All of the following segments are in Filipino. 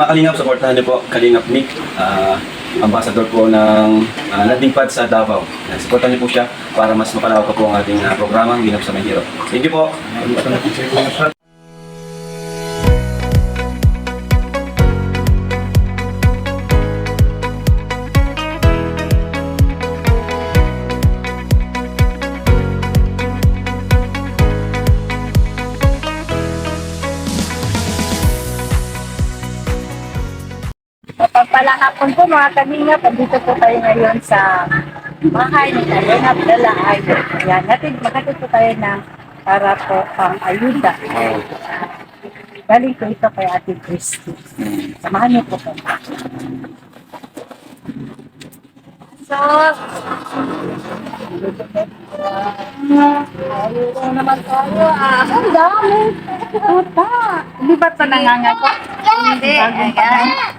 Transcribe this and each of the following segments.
Mga Kalingap, supportahan niyo po Kalingap Nick, ambassador po ng landing pad sa Davao. Supportahan niyo po siya para mas mapalawak pa po ang ating programang Ginap sa May Hero. Thank you po. Mapagpalang hapon po mga Kalingap, dito po tayo ngayon sa bahay ni Kalingap Dalaay. Ayan, maghatid po tayo ng para po pang ayuda. Galing po ito kay Ate Christy. Samahan niyo po po. So, ayuda naman tayo. Ang dami. Hindi ba't pa nangangago? Hindi. Ayan.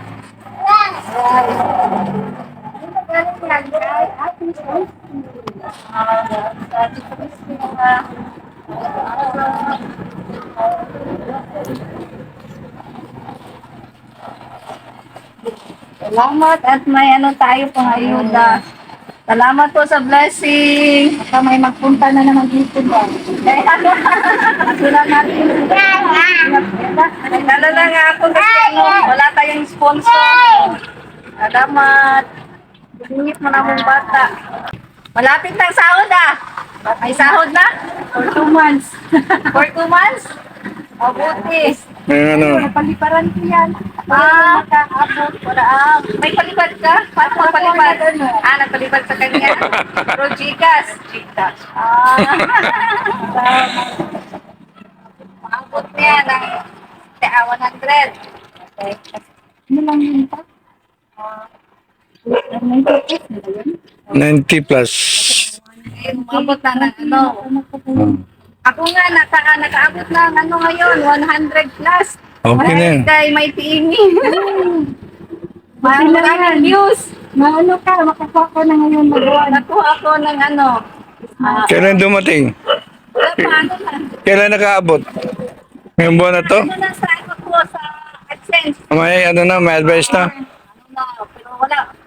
Salamat at may tayo pang ayuda. Salamat po sa blessing. Baka may magpunta na naman dito ba? Wala natin. Nagdala nga ako kasi wala tayong sponsor. Salamat. Singit mo na mong bata. Malapit ng sahod May sahod na? For 2 months. For 2 months? Mabuti. Napaliparan ko yan. Makaabot. May palipad ka? Paano magpalipad? Nagpalipad sa kanya. Pero Gcash. Maabot niya ng 100. Okay. Ano lang yun pa? 90 plus. Umabot na ng Ako nga, nakaabot na ngayon, 100 plus. Okay na yan. Kay may tiingi. Maraming views. Makakuha ko na ngayon. Nakuha ko ng Kailan dumating? Kailan nakaabot? Ngayong buwan na to? Sa AdSense. May may advice na? Pero wala.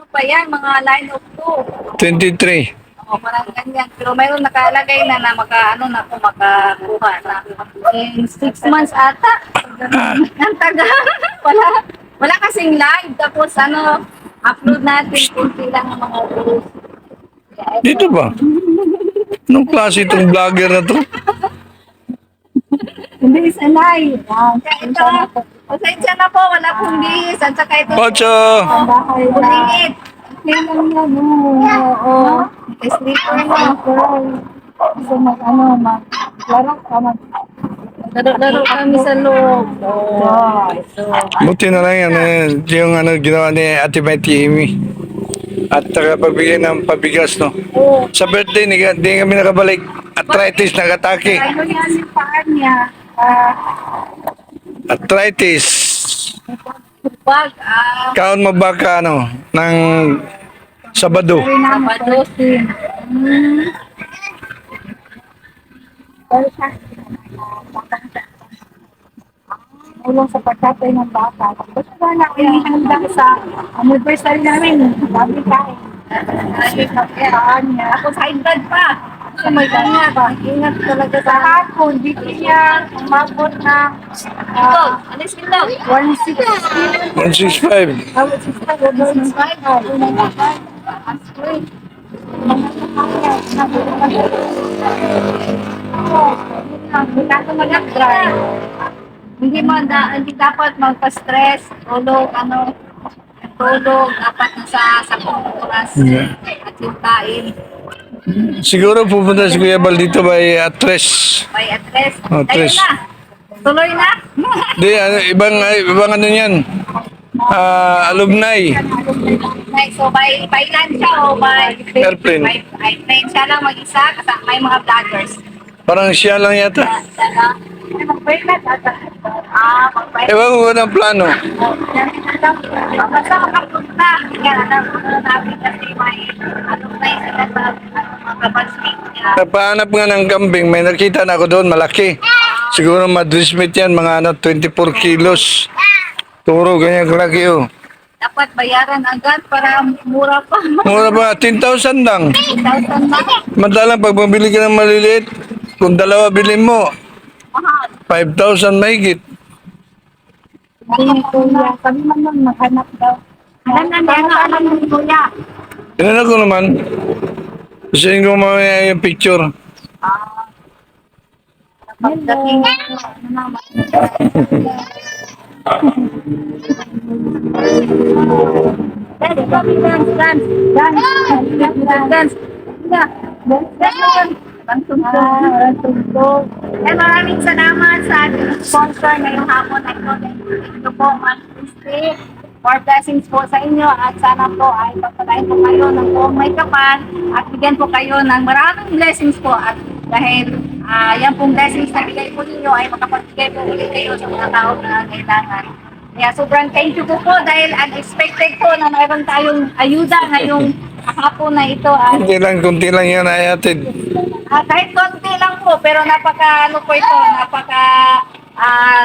Pa yan, mga line of 2. 23. Parang ganyan. Pero mayroon nakalagay na makakuha na. In 6 months ata. Ang taga. Wala kasing live. Tapos upload natin kunti lang ang mga videos. Dito ba? Anong klase itong vlogger na to? Hindi isa live. Pasensya na po. Wala pong bis. At saka ito. Ocho! Bulingit. Kailan yan? Oo. Sleeper na. So laro kami sa loob. Buti na lang yan. Yung ginawa ni Ate Betty Amy. At pagbigay ng pabigas, no? Sa birthday, hindi kami nakabalik. Arthritis, nag-atake. Ano yan yung paan niya? Arthritis. Bag. Kaon mo ba ka, ng Sabado? Sabado. Ulong sa pagkatay ng bata. Tapos wala hanggang sa anniversary namin. Dami tayo. Ako sa edad pa. So may ingat. Ingat talaga sa hapon. Dito niya umabot na ano yung ito? 160. 165. 165. Hindi dapat magpa-stress, tulog, dapat nasa 10 oras at yung kain. Siguro pupunta si Kuya Bal dito by Atres. May address. Address. Ayun na. Tuloy na. Di, ibang yan. Alumni. So, by land siya o by Airplane. By plane siya lang mag-isa kasama may mga vloggers. Parang siya lang yata. Mag-pilot ata. Mag-pilot. Ewan ko ng plano. Basta makapunta. Yan, namin kasi may alumni sila sa mga kapasmate niya. Napahanap nga ng kambing, may nakita na ako doon, malaki. Siguro madrismit yan, mga 24 kilos. Turo, ganyan kalaki oh. Dapat bayaran agad para mura pa. Mura ba? 10,000 lang. 1,000 na. Madalang pag mabili ka ng maliliit, kung dalawa bilhin mo, Mahal. 5,000 mahigit. Hindi kuya. Kami man lang maghanap daw. Alam ni kuya. Tinanong ko naman. Gusto ko mamaya yung picture. Pagdating Dance, kami dance, dance. Dance. Maraming salamat sa ating sponsor ngayong hapon na ito. Thank you po, Ma'am Christy. More blessings po sa inyo at sana po ay pagpalain po kayo ng buong may kapal at bigyan po kayo ng maraming blessings po at dahil yan pong blessings na bigay po ninyo ay makapagbigay po ulit kayo sa mga tao na kailangan. Kaya sobrang thank you po dahil unexpected po na mayroon tayong ayuda ngayong hapon na ito. At Kunti lang yan ay atid. kahit konti lang po, pero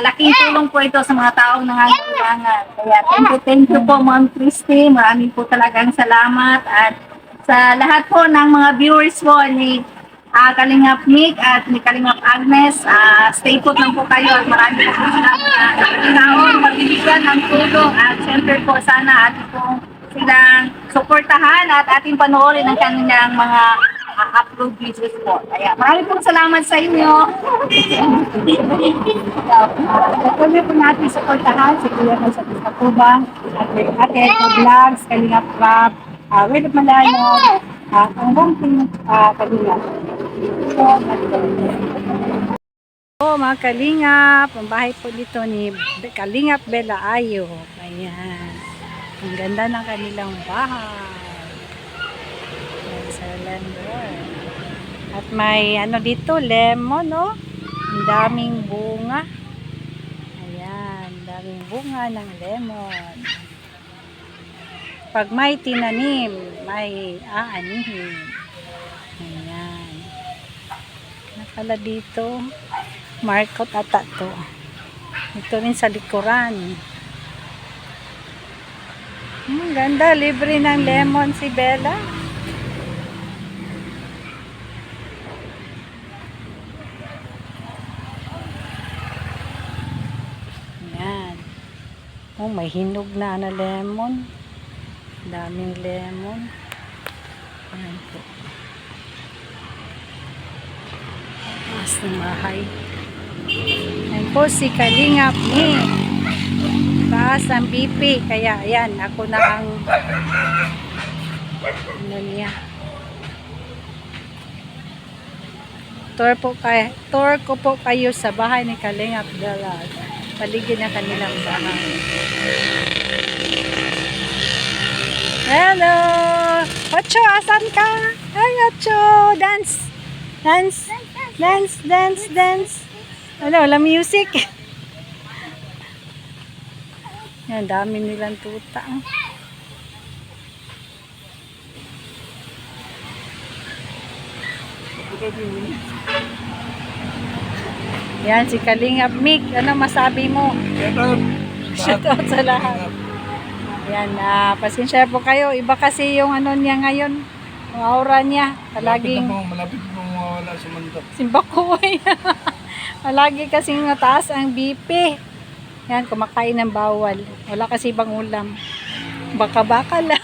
laking tulong po ito sa mga taong nangangailangan. Kaya thank you po Ma'am Christy. Maraming po talagang salamat at sa lahat po ng mga viewers po ni Kalingap Nick at ni Kalingap Agnes, stay put lang po kayo at maraming po salamat na taong magbibigyan ng tulong at syempre po sana ating pong silang suportahan at ating panoorin ang kanilang mga upload videos po. Kaya maraming pong salamat sa inyo. Patuloy po natin suportahan si Kuya sa Katubang at Eco Vlogs, Kalingap Club, Word of Malayo, ang buong team Kalingap. Mga Kalingap, ang bahay po dito ni Kalingap Bella Ayo. Ayan. Ang ganda ng kanilang bahay. Sa landor. At may dito, lemon, no? Ang daming bunga. Ayan, daming bunga ng lemon. Pag may tinanim, may aanihin. Ayan. Nakala dito, market ata to. Ito rin sa likuran. Ganda, libre ng lemon si Bella. Ayan. May hinog na lemon. Daming lemon. Ayan po. Mas ng bahay. Ayan po si Kalingap ni taas ang BP. Kaya ayan, ako na ang niya. Tour ko po kayo sa bahay ni Kalingap Bella. Paligid na kanilang bahay. Hello! Ocho, asan ka? Hi, Ocho! Dance! Dance! Dance! Dance! Dance! Wala music. Yan, dami nilang tuta. Yan, si Kalingap Mick. Ano masabi mo? Shout out sa lahat. Yan, pasensya po kayo. Iba kasi yung niya ngayon. Yung aura niya. Palaging Malapit mo mawawala sa mundo. simbakoy. Palagi kasing mataas ang BP. Yan, kumakain ng bawal. Wala kasi ibang ulam. Baka-baka lang.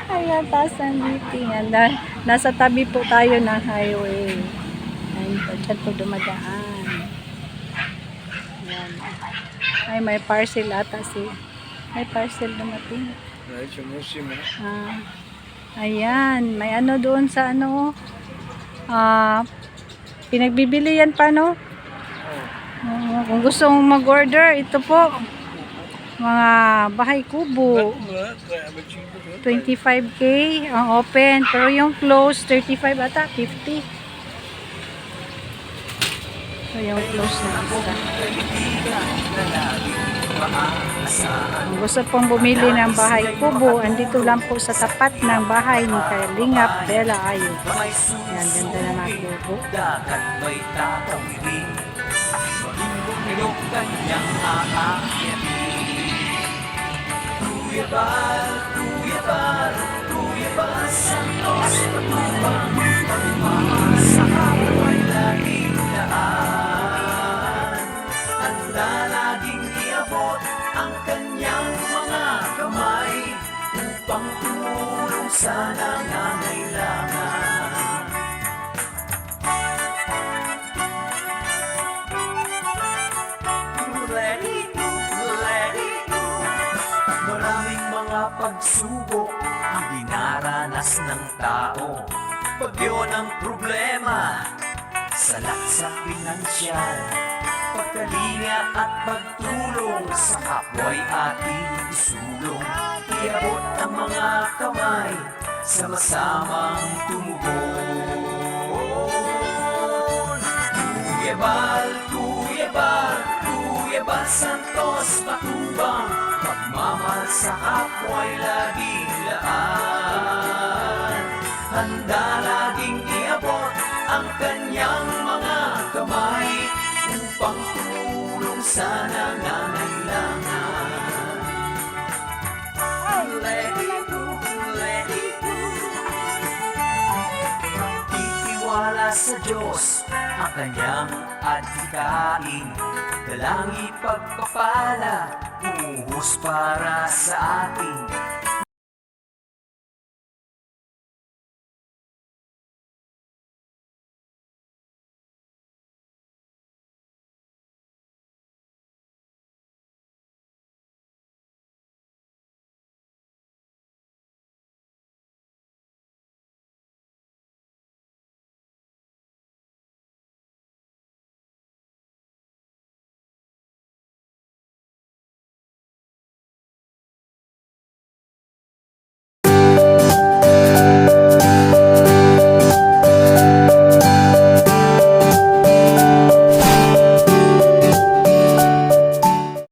Ayan, taas ang BP. Yan, nasa tabi po tayo ng highway. Ayan po, dyan po dumadaan. Yan. Ay, may parcel ata may parcel dumating. Ayan, may doon sa pinagbibili yan pa, no? Kung gusto mong mag-order, ito po. Mga bahay kubo. 25k ang open. Pero yung close, 35 ata, 50. So yung close na isa. Kung gusto pong bumili ng bahay kubo, andito lang po sa tapat ng bahay ni Kalingap Bella Ayo. Yan, ganda na mga kubo. Kanyang aayatin Kuya Bal, Kuya Bal Santos Matubang, pagmamahal sa kapwa'y laging daan. Handa laging iabot ang kanyang mga kamay upang tumulong sa nangangailangan. Let it go, let it go. Maraming mga pagsubok ang dinaranas ng tao. Bagyo ng problema, salak sa pinansyal, pagkalinga at pagtulong sa kapwa'y ating isulong. Iabot ang mga kamay, sama-samang tumugon. Kuya Bal, Kuya Bal, Kuya Bal Santos Matubang, pagmamahal sa kapwa'y laging laan. Handa laging iabot ang kanyang mga kamay upang tumulong sa nangangailangan. Let it go, let it go. Itiwala sa Diyos ang kanyang adhikain, dalang ipagpapala, umuhos para sa atin.